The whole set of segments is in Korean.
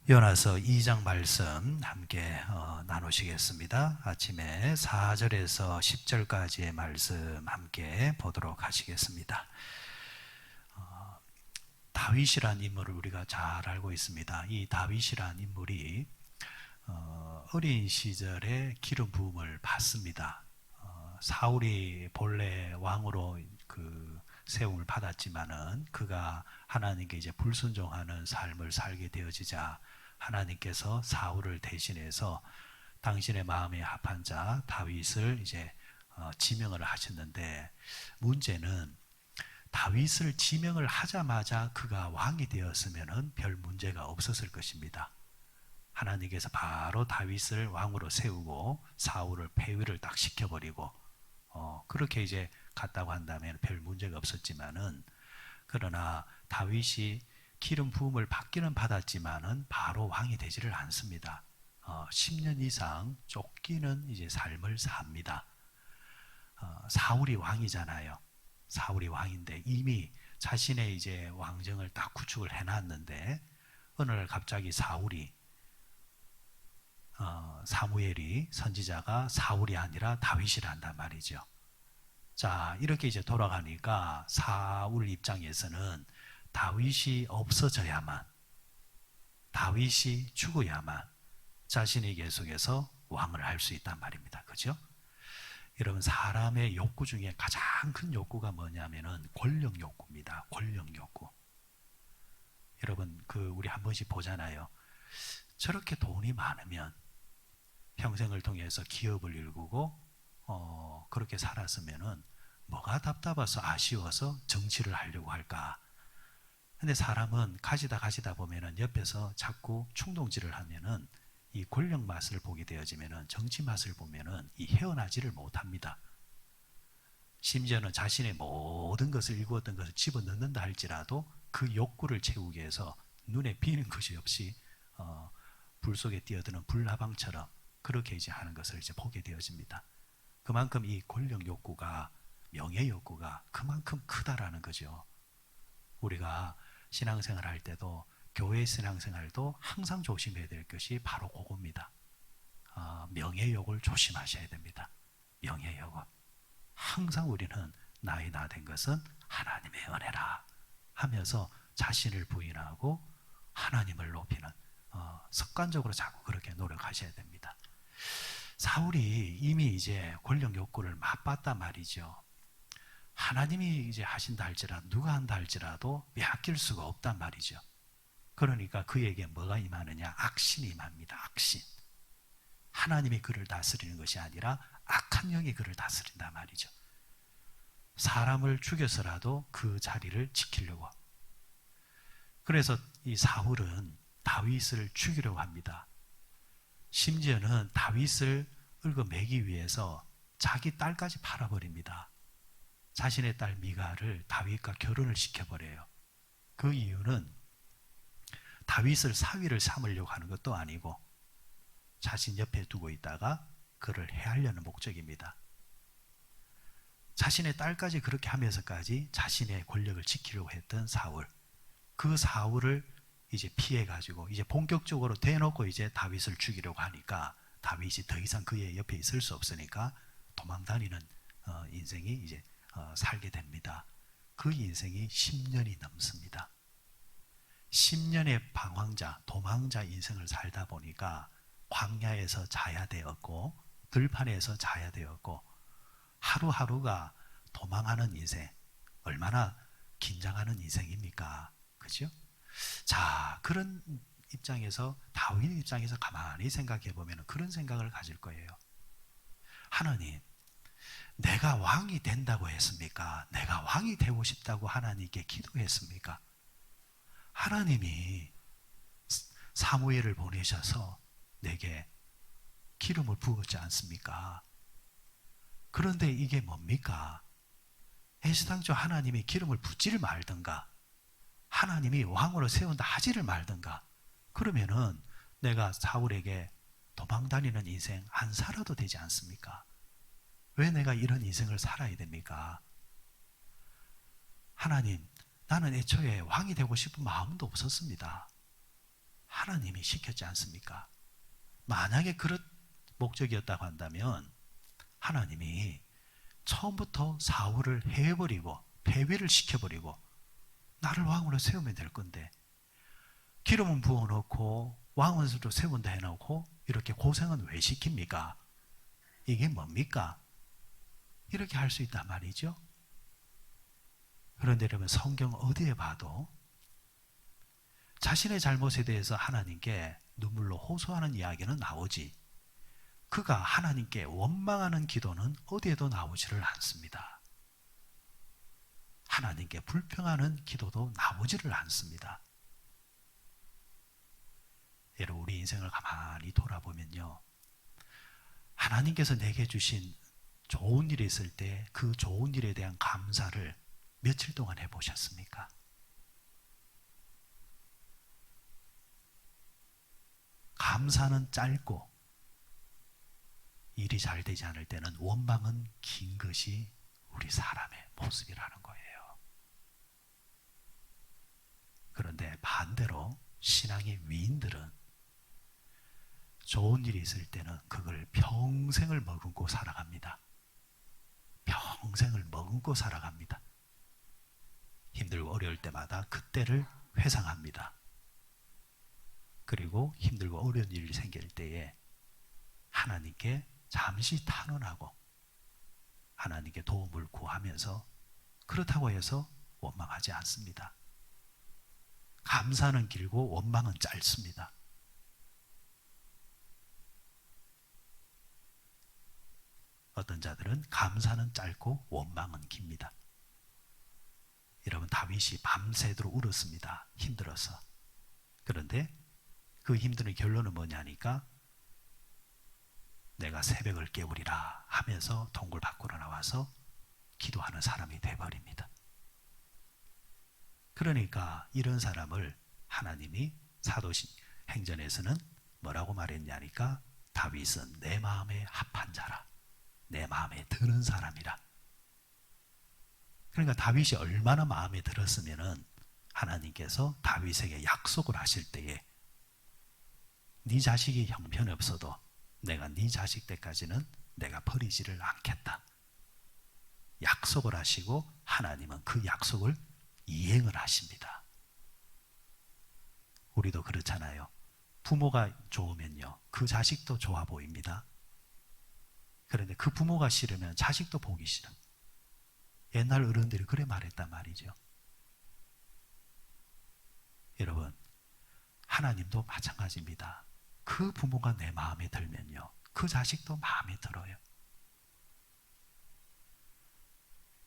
요나서 2장 말씀 함께 나누시겠습니다. 아침에 4절에서 10절까지의 말씀 함께 보도록 하시겠습니다. 다윗이란 인물을 우리가 잘 알고 있습니다. 이 다윗이란 인물이 어린 시절에 기름 부음을 받습니다. 사울이 본래 왕으로 세움을 받았지만은 그가 하나님께 이제 불순종하는 삶을 살게 되어지자 하나님께서 사울을 대신해서 당신의 마음에 합한 자 다윗을 이제 지명을 하셨는데, 문제는 다윗을 지명을 하자마자 그가 왕이 되었으면 별 문제가 없었을 것입니다. 하나님께서 바로 다윗을 왕으로 세우고 사울을 폐위를 딱 시켜버리고 그렇게 이제 갔다고 한다면 별 문제가 없었지만은, 그러나 다윗이 기름 부음을 받기는 받았지만은 바로 왕이 되지를 않습니다. 10년 이상 쫓기는 이제 삶을 삽니다. 사울이 왕이잖아요. 사울이 왕인데 이미 자신의 이제 왕정을 딱 구축을 해놨는데, 어느 날 갑자기 사무엘이 선지자가 사울이 아니라 다윗이라 한단 말이죠. 자, 이렇게 이제 돌아가니까 사울 입장에서는 다윗이 없어져야만, 다윗이 죽어야만 자신이 계속해서 왕을 할 수 있단 말입니다. 그죠? 여러분, 사람의 욕구 중에 가장 큰 욕구가 뭐냐면은 권력 욕구입니다. 권력 욕구. 여러분, 우리 한 번씩 보잖아요. 저렇게 돈이 많으면 평생을 통해서 기업을 일구고 그렇게 살았으면은 뭐가 답답해서 아쉬워서 정치를 하려고 할까? 근데 사람은 가시다 보면은 옆에서 자꾸 충동질을 하면은 이 권력 맛을 보게 되어지면은 정치 맛을 보면은 헤어나지를 못합니다. 심지어는 자신의 모든 것을 일구었던 것을 집어넣는다 할지라도 그 욕구를 채우기 위해서 눈에 띄는 것이 없이 불 속에 뛰어드는 불나방처럼 그렇게 이제 하는 것을 이제 보게 되어집니다. 그만큼 이 권력 욕구가, 명예 욕구가 그만큼 크다라는 거죠. 우리가 신앙생활 할 때도, 교회 신앙생활도 항상 조심해야 될 것이 바로 그겁니다. 명예욕을 조심하셔야 됩니다. 명예욕을. 항상 우리는 나의 나 된 것은 하나님의 은혜라 하면서 자신을 부인하고 하나님을 높이는 습관적으로 자꾸 그렇게 노력하셔야 됩니다. 사울이 이미 이제 권력 욕구를 맛봤단 말이죠. 하나님이 이제 하신다 할지라도, 누가 한다 할지라도 빼앗길 수가 없단 말이죠. 그러니까 그에게 뭐가 임하느냐? 악신이 임합니다. 악신. 하나님이 그를 다스리는 것이 아니라 악한 영이 그를 다스린단 말이죠. 사람을 죽여서라도 그 자리를 지키려고. 그래서 이 사울은 다윗을 죽이려고 합니다. 심지어는 다윗을 얽어매기 위해서 자기 딸까지 팔아버립니다. 자신의 딸 미가를 다윗과 결혼을 시켜버려요. 그 이유는 다윗을 사위를 삼으려고 하는 것도 아니고 자신 옆에 두고 있다가 그를 해하려는 목적입니다. 자신의 딸까지 그렇게 하면서까지 자신의 권력을 지키려고 했던 사울, 그 사울을 이제 피해가지고 이제 본격적으로 대놓고 이제 다윗을 죽이려고 하니까 다윗이 더 이상 그의 옆에 있을 수 없으니까 도망다니는 인생이 이제 살게 됩니다. 그 인생이 10년이 넘습니다. 10년의 방황자, 도망자 인생을 살다 보니까 광야에서 자야 되었고 들판에서 자야 되었고 하루하루가 도망하는 인생, 얼마나 긴장하는 인생입니까? 그죠? 자, 그런 입장에서, 다윗 입장에서 가만히 생각해 보면 그런 생각을 가질 거예요. 하나님, 내가 왕이 된다고 했습니까? 내가 왕이 되고 싶다고 하나님께 기도했습니까? 하나님이 사무엘을 보내셔서 내게 기름을 부었지 않습니까? 그런데 이게 뭡니까? 애시당초 하나님이 기름을 붓지를 말든가, 하나님이 왕으로 세운다 하지를 말든가, 그러면은 내가 사울에게 도망다니는 인생 안 살아도 되지 않습니까? 왜 내가 이런 인생을 살아야 됩니까? 하나님, 나는 애초에 왕이 되고 싶은 마음도 없었습니다. 하나님이 시켰지 않습니까? 만약에 그런 목적이었다고 한다면 하나님이 처음부터 사울을 해버리고 폐위를 시켜버리고 나를 왕으로 세우면 될 건데, 기름은 부어놓고 왕으로 세운다 해놓고 이렇게 고생은 왜 시킵니까? 이게 뭡니까? 이렇게 할 수 있단 말이죠. 그런데 여러분, 성경 어디에 봐도 자신의 잘못에 대해서 하나님께 눈물로 호소하는 이야기는 나오지, 그가 하나님께 원망하는 기도는 어디에도 나오지를 않습니다. 하나님께 불평하는 기도도 나오지를 않습니다. 여러분, 우리 인생을 가만히 돌아보면요, 하나님께서 내게 주신 좋은 일이 있을 때 그 좋은 일에 대한 감사를 며칠 동안 해보셨습니까? 감사는 짧고 일이 잘 되지 않을 때는 원망은 긴 것이 우리 사람의 모습이라는 거예요. 그런데 반대로 신앙의 위인들은 좋은 일이 있을 때는 그걸 평생을 머금고 살아갑니다. 평생을 머금고 살아갑니다. 힘들고 어려울 때마다 그때를 회상합니다. 그리고 힘들고 어려운 일이 생길 때에 하나님께 잠시 탄원하고 하나님께 도움을 구하면서, 그렇다고 해서 원망하지 않습니다. 감사는 길고 원망은 짧습니다. 어떤 자들은 감사는 짧고 원망은 깁니다. 여러분, 다윗이 밤새도록 울었습니다. 힘들어서. 그런데 그 힘드는 결론은 뭐냐니까, 내가 새벽을 깨우리라 하면서 동굴 밖으로 나와서 기도하는 사람이 돼버립니다. 그러니까 이런 사람을 하나님이 사도행전에서는 뭐라고 말했냐니까, 다윗은 내 마음에 합한 자라, 내 마음에 드는 사람이라. 그러니까 다윗이 얼마나 마음에 들었으면은 하나님께서 다윗에게 약속을 하실 때에 네 자식이 형편없어도 내가 네 자식 때까지는 내가 버리지를 않겠다 약속을 하시고, 하나님은 그 약속을 이행을 하십니다. 우리도 그렇잖아요. 부모가 좋으면요, 그 자식도 좋아 보입니다. 그런데 그 부모가 싫으면 자식도 보기 싫어. 옛날 어른들이 그래 말했단 말이죠. 여러분, 하나님도 마찬가지입니다. 그 부모가 내 마음에 들면요, 그 자식도 마음에 들어요.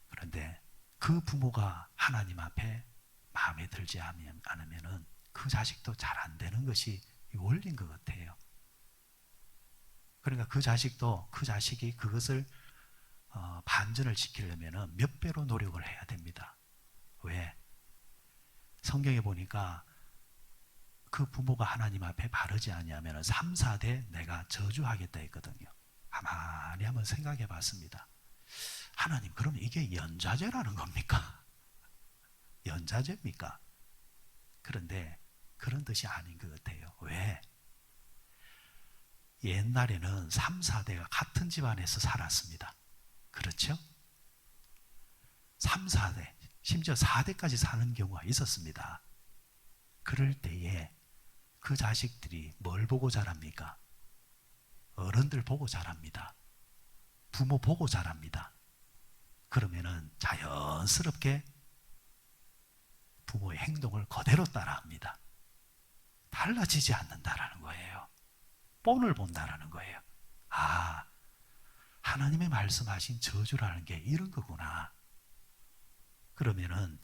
그런데 그 부모가 하나님 앞에 마음에 들지 않으면은 그 자식도 잘 안 되는 것이 원리인 것 같아요. 그러니까 그 자식이 그것을 반전을 시키려면 몇 배로 노력을 해야 됩니다. 왜? 성경에 보니까 그 부모가 하나님 앞에 바르지 아니하면 3, 4대 내가 저주하겠다 했거든요. 가만히 한번 생각해 봤습니다. 하나님, 그럼 이게 연좌제라는 겁니까? 연좌제입니까? 그런데 그런 뜻이 아닌 것 같아요. 왜? 옛날에는 3, 4대가 같은 집안에서 살았습니다. 그렇죠? 3, 4대, 심지어 4대까지 사는 경우가 있었습니다. 그럴 때에 그 자식들이 뭘 보고 자랍니까? 어른들 보고 자랍니다. 부모 보고 자랍니다. 그러면은 자연스럽게 부모의 행동을 그대로 따라합니다. 달라지지 않는다라는 거예요. 본을 본다라는 거예요. 아, 하나님의 말씀하신 저주라는 게 이런 거구나. 그러면은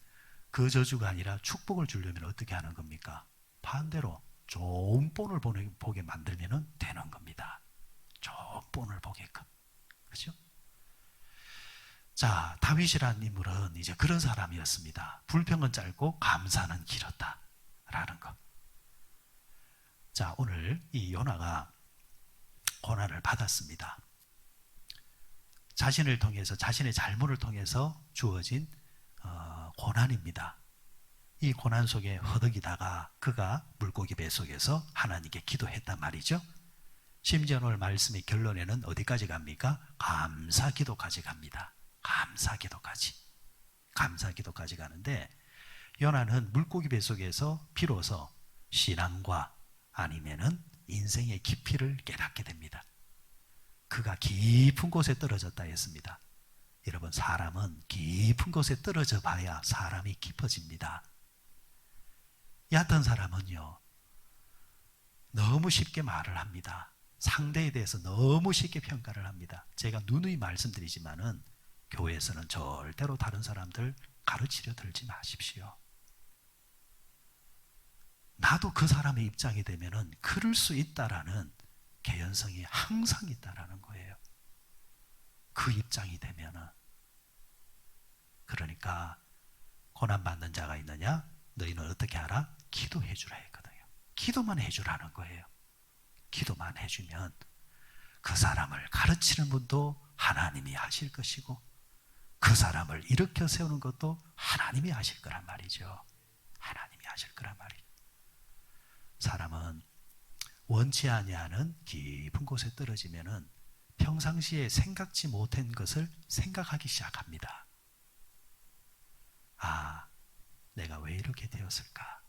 그 저주가 아니라 축복을 주려면 어떻게 하는 겁니까? 반대로 좋은 본을 보게 만들면 되는 겁니다. 좋은 본을 보게끔. 그렇죠? 자, 다윗이라는 인물은 이제 그런 사람이었습니다. 불평은 짧고 감사는 길었다 라는 것. 자, 오늘 이 요나가 고난을 받았습니다. 자신을 통해서, 자신의 잘못을 통해서 주어진 고난입니다. 이 고난 속에 허덕이다가 그가 물고기 뱃속에서 하나님께 기도했단 말이죠. 심지어 오늘 말씀의 결론에는 어디까지 갑니까? 감사 기도까지 갑니다. 감사 기도까지. 감사 기도까지 가는데 요나는 물고기 뱃속에서 비로소 신앙과 아니면은 인생의 깊이를 깨닫게 됩니다. 그가 깊은 곳에 떨어졌다 했습니다. 여러분, 사람은 깊은 곳에 떨어져 봐야 사람이 깊어집니다. 얕은 사람은요, 너무 쉽게 말을 합니다. 상대에 대해서 너무 쉽게 평가를 합니다. 제가 누누이 말씀드리지만은 교회에서는 절대로 다른 사람들 가르치려 들지 마십시오. 나도 그 사람의 입장이 되면은 그럴 수 있다라는 개연성이 항상 있다라는 거예요. 그 입장이 되면은. 그러니까 고난받는 자가 있느냐? 너희는 어떻게 하라? 기도해 주라 했거든요. 기도만 해주라는 거예요. 기도만 해주면 그 사람을 가르치는 분도 하나님이 하실 것이고 그 사람을 일으켜 세우는 것도 하나님이 하실 거란 말이죠. 하나님이 하실 거란 말이죠. 사람은 원치 아니하는 깊은 곳에 떨어지면은 평상시에 생각지 못한 것을 생각하기 시작합니다. 아, 내가 왜 이렇게 되었을까?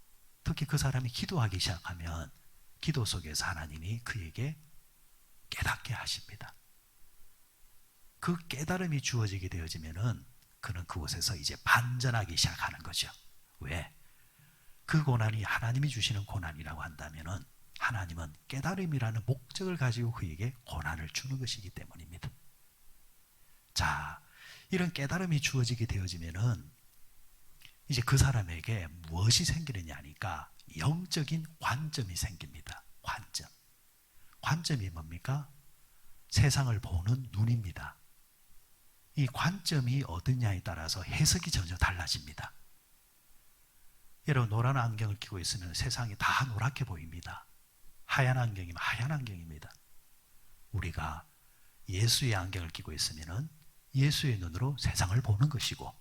특히 그 사람이 기도하기 시작하면 기도 속에서 하나님이 그에게 깨닫게 하십니다. 그 깨달음이 주어지게 되어지면은 그는 그곳에서 이제 반전하기 시작하는 거죠. 왜? 그 고난이 하나님이 주시는 고난이라고 한다면은 하나님은 깨달음이라는 목적을 가지고 그에게 고난을 주는 것이기 때문입니다. 자, 이런 깨달음이 주어지게 되어지면은 이제 그 사람에게 무엇이 생기느냐 하니까 영적인 관점이 생깁니다. 관점. 관점이 뭡니까? 세상을 보는 눈입니다. 이 관점이 어디냐에 따라서 해석이 전혀 달라집니다. 여러분, 노란 안경을 끼고 있으면 세상이 다 노랗게 보입니다. 하얀 안경이면 하얀 안경입니다. 우리가 예수의 안경을 끼고 있으면 예수의 눈으로 세상을 보는 것이고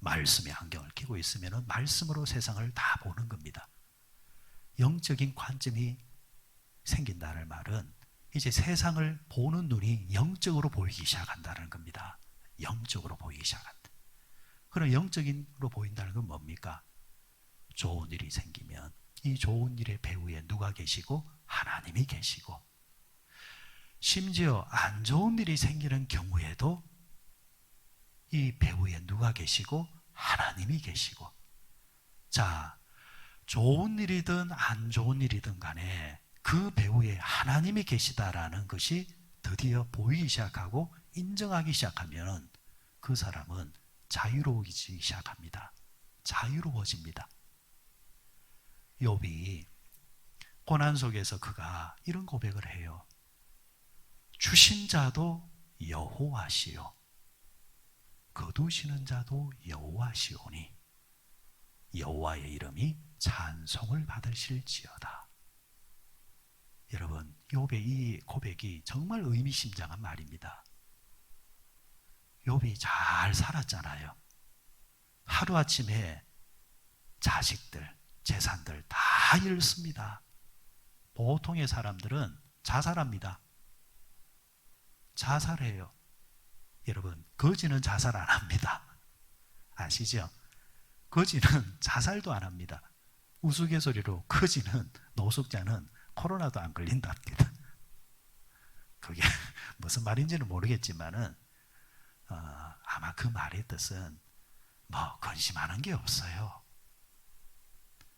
말씀의 안경을 끼고 있으면 말씀으로 세상을 다 보는 겁니다. 영적인 관점이 생긴다는 말은 이제 세상을 보는 눈이 영적으로 보이기 시작한다는 겁니다. 영적으로 보이기 시작한다. 그럼 영적인으로 보인다는 건 뭡니까? 좋은 일이 생기면 이 좋은 일의 배후에 누가 계시고 하나님이 계시고, 심지어 안 좋은 일이 생기는 경우에도 이 배후에 누가 계시고 하나님이 계시고. 자, 좋은 일이든 안 좋은 일이든 간에 그 배후에 하나님이 계시다라는 것이 드디어 보이기 시작하고 인정하기 시작하면 그 사람은 자유로워지기 시작합니다. 자유로워집니다. 욥이 고난 속에서 그가 이런 고백을 해요. 주신 자도 여호와시요 거두시는 자도 여호와시오니 여호와의 이름이 찬송을 받으실지어다. 여러분, 욥의 이 고백이 정말 의미심장한 말입니다. 욥이 잘 살았잖아요. 하루아침에 자식들, 재산들 다 잃습니다. 보통의 사람들은 자살합니다. 자살해요. 여러분, 거지는 자살 안 합니다. 아시죠? 거지는 자살도 안 합니다. 우스갯소리로 거지는, 노숙자는 코로나도 안 걸린답니다. 그게 무슨 말인지는 모르겠지만은 아마 그 말의 뜻은 뭐 근심하는 게 없어요.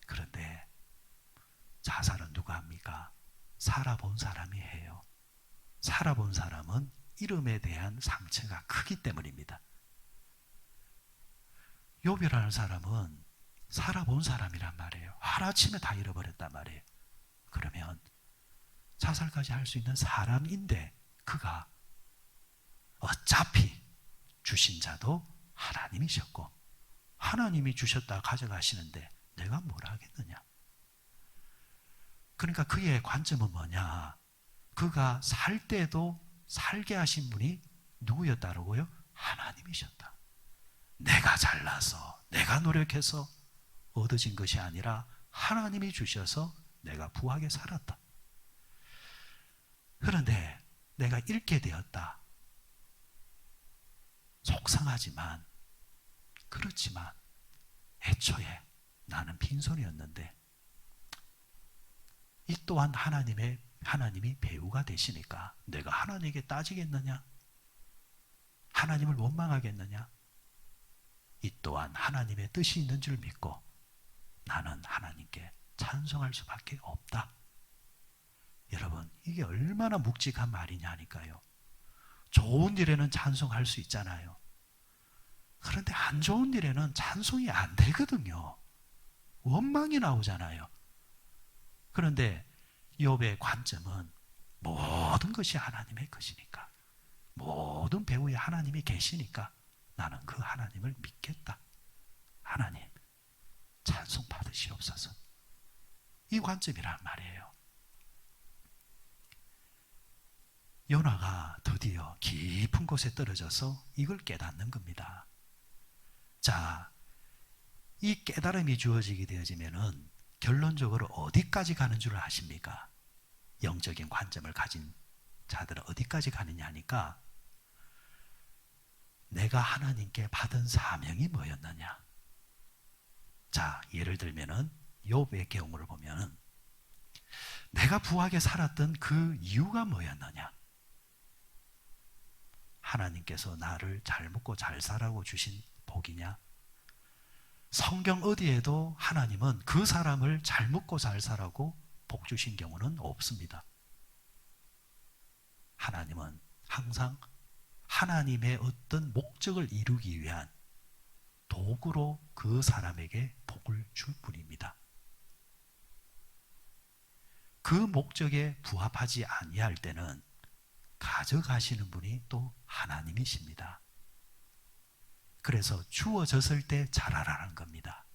그런데 자살은 누가 합니까? 살아본 사람이 해요. 살아본 사람은 이름에 대한 상처가 크기 때문입니다. 욥이라는 사람은 살아본 사람이란 말이에요. 하루아침에 다 잃어버렸단 말이에요. 그러면 자살까지 할 수 있는 사람인데 그가 어차피 주신 자도 하나님이셨고 하나님이 주셨다 가져가시는데 내가 뭘 하겠느냐. 그러니까 그의 관점은 뭐냐. 그가 살 때도 살게 하신 분이 누구였다고요? 하나님이셨다. 내가 잘나서 내가 노력해서 얻어진 것이 아니라 하나님이 주셔서 내가 부하게 살았다. 그런데 내가 잃게 되었다. 속상하지만, 그렇지만 애초에 나는 빈손이었는데 이 또한 하나님이 배우가 되시니까 내가 하나님에게 따지겠느냐? 하나님을 원망하겠느냐? 이 또한 하나님의 뜻이 있는 줄 믿고 나는 하나님께 찬송할 수밖에 없다. 여러분, 이게 얼마나 묵직한 말이냐니까요. 좋은 일에는 찬송할 수 있잖아요. 그런데 안 좋은 일에는 찬송이 안 되거든요. 원망이 나오잖아요. 그런데 욥의 관점은 모든 것이 하나님의 것이니까, 모든 배후에 하나님이 계시니까 나는 그 하나님을 믿겠다. 하나님, 찬송 받으시옵소서. 이 관점이란 말이에요. 요나가 드디어 깊은 곳에 떨어져서 이걸 깨닫는 겁니다. 자, 이 깨달음이 주어지게 되어지면은 결론적으로 어디까지 가는 줄 아십니까? 영적인 관점을 가진 자들은 어디까지 가느냐 하니까 내가 하나님께 받은 사명이 뭐였느냐? 자, 예를 들면은 욥의 경우를 보면은 내가 부하게 살았던 그 이유가 뭐였느냐? 하나님께서 나를 잘 먹고 잘 살라고 주신 복이냐? 성경 어디에도 하나님은 그 사람을 잘 먹고 잘 살라고 복 주신 경우는 없습니다. 하나님은 항상 하나님의 어떤 목적을 이루기 위한 도구로 그 사람에게 복을 줄 뿐입니다. 그 목적에 부합하지 아니할 때는 가져가시는 분이 또 하나님이십니다. 그래서 주어졌을 때 잘하라는 겁니다.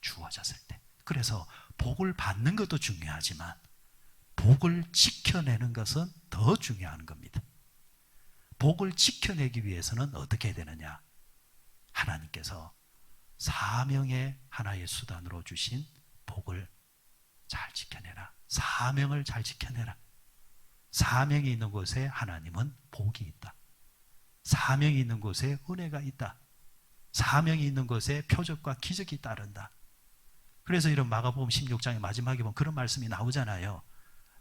주어졌을 때. 그래서 복을 받는 것도 중요하지만 복을 지켜내는 것은 더 중요한 겁니다. 복을 지켜내기 위해서는 어떻게 되느냐? 하나님께서 사명의 하나의 수단으로 주신 복을 잘 지켜내라. 사명을 잘 지켜내라. 사명이 있는 곳에 하나님은 복이 있다. 사명이 있는 곳에 은혜가 있다. 사명이 있는 곳에 표적과 기적이 따른다. 그래서 이런 마가복음 16장의 마지막에 보면 그런 말씀이 나오잖아요.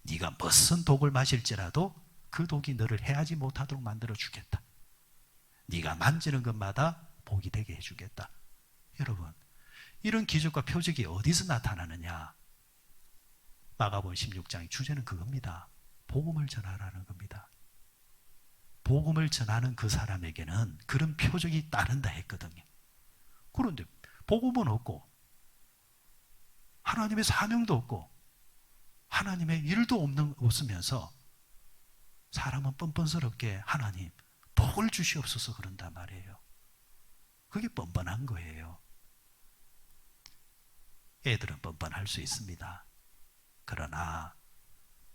네가 무슨 독을 마실지라도 그 독이 너를 해하지 못하도록 만들어 주겠다. 네가 만지는 것마다 복이 되게 해주겠다. 여러분, 이런 기적과 표적이 어디서 나타나느냐? 마가복음 16장의 주제는 그겁니다. 복음을 전하라는 겁니다. 복음을 전하는 그 사람에게는 그런 표적이 따른다 했거든요. 그런데 복음은 없고 하나님의 사명도 없고 하나님의 일도 없으면서 사람은 뻔뻔스럽게 하나님 복을 주시옵소서 그런단 말이에요. 그게 뻔뻔한 거예요. 애들은 뻔뻔할 수 있습니다. 그러나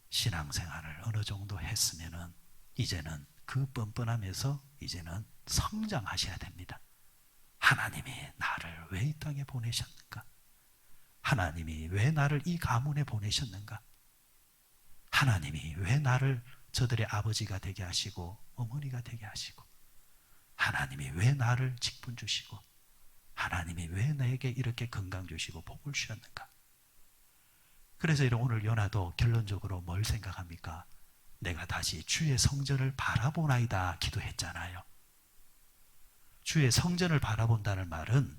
신앙생활을 어느 정도 했으면은 이제는 그 뻔뻔함에서 이제는 성장하셔야 됩니다. 하나님이 나를 왜 이 땅에 보내셨는가? 하나님이 왜 나를 이 가문에 보내셨는가? 하나님이 왜 나를 저들의 아버지가 되게 하시고 어머니가 되게 하시고 하나님이 왜 나를 직분 주시고 하나님이 왜 나에게 이렇게 건강 주시고 복을 주셨는가? 그래서 오늘 요나도 결론적으로 뭘 생각합니까? 내가 다시 주의 성전을 바라보나이다 기도했잖아요. 주의 성전을 바라본다는 말은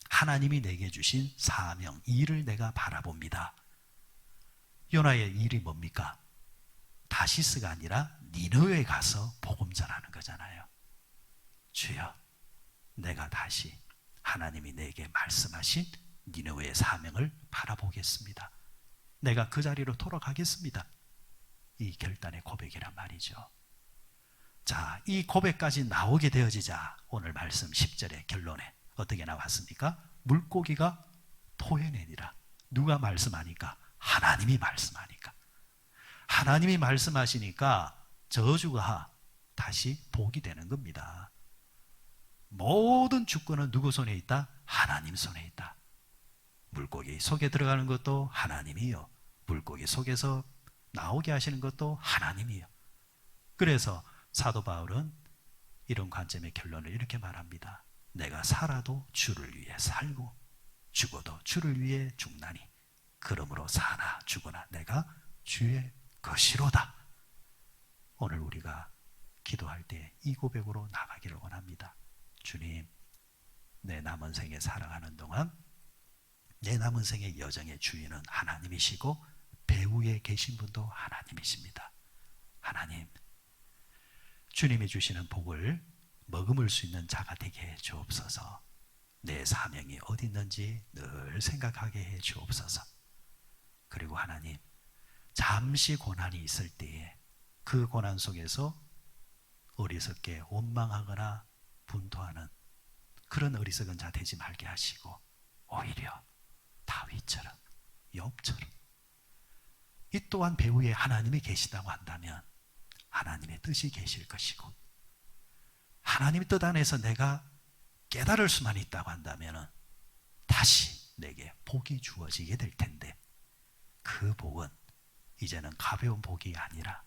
하나님이 내게 주신 사명, 일을 내가 바라봅니다. 요나의 일이 뭡니까? 다시스가 아니라 니느웨에 가서 복음 전하는 거잖아요. 주여, 내가 다시 하나님이 내게 말씀하신 니느웨의 사명을 바라보겠습니다. 내가 그 자리로 돌아가겠습니다. 이 결단의 고백이란 말이죠. 자, 이 고백까지 나오게 되어지자 오늘 말씀 10절의 결론에 어떻게 나왔습니까? 물고기가 토해내니라. 누가 말씀하니까? 하나님이 말씀하니까. 하나님이 말씀하시니까 저주가 다시 복이 되는 겁니다. 모든 주권은 누구 손에 있다? 하나님 손에 있다. 물고기 속에 들어가는 것도 하나님이요. 물고기 속에서 나오게 하시는 것도 하나님이요. 그래서 사도 바울은 이런 관점의 결론을 이렇게 말합니다. 내가 살아도 주를 위해 살고 죽어도 주를 위해 죽나니 그러므로 사나 죽으나 내가 주의 것이로다. 오늘 우리가 기도할 때 이 고백으로 나가기를 원합니다. 주님, 내 남은 생에 살아가는 동안 내 남은 생의 여정의 주인은 하나님이시고 배후에 계신 분도 하나님이십니다. 하나님, 주님이 주시는 복을 머금을 수 있는 자가 되게 해 주옵소서. 내 사명이 어디 있는지 늘 생각하게 해 주옵소서. 그리고 하나님, 잠시 고난이 있을 때에 그 고난 속에서 어리석게 원망하거나 분토하는 그런 어리석은 자 되지 말게 하시고 오히려 다윗처럼 욥처럼 이 또한 배후에 하나님이 계시다고 한다면 하나님의 뜻이 계실 것이고 하나님의 뜻 안에서 내가 깨달을 수만 있다고 한다면 다시 내게 복이 주어지게 될 텐데 그 복은 이제는 가벼운 복이 아니라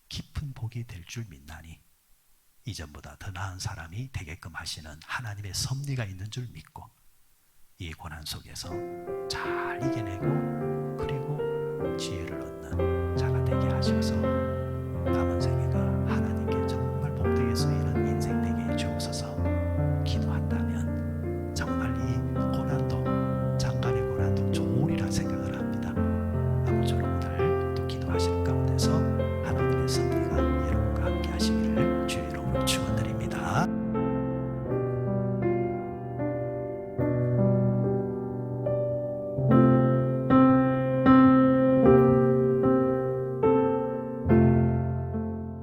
깊은 복이 될 줄 믿나니 이전보다 더 나은 사람이 되게끔 하시는 하나님의 섭리가 있는 줄 믿고 이 고난 속에서 잘 이겨내고 그리고 지혜를 얻는 자가 되게 하셔서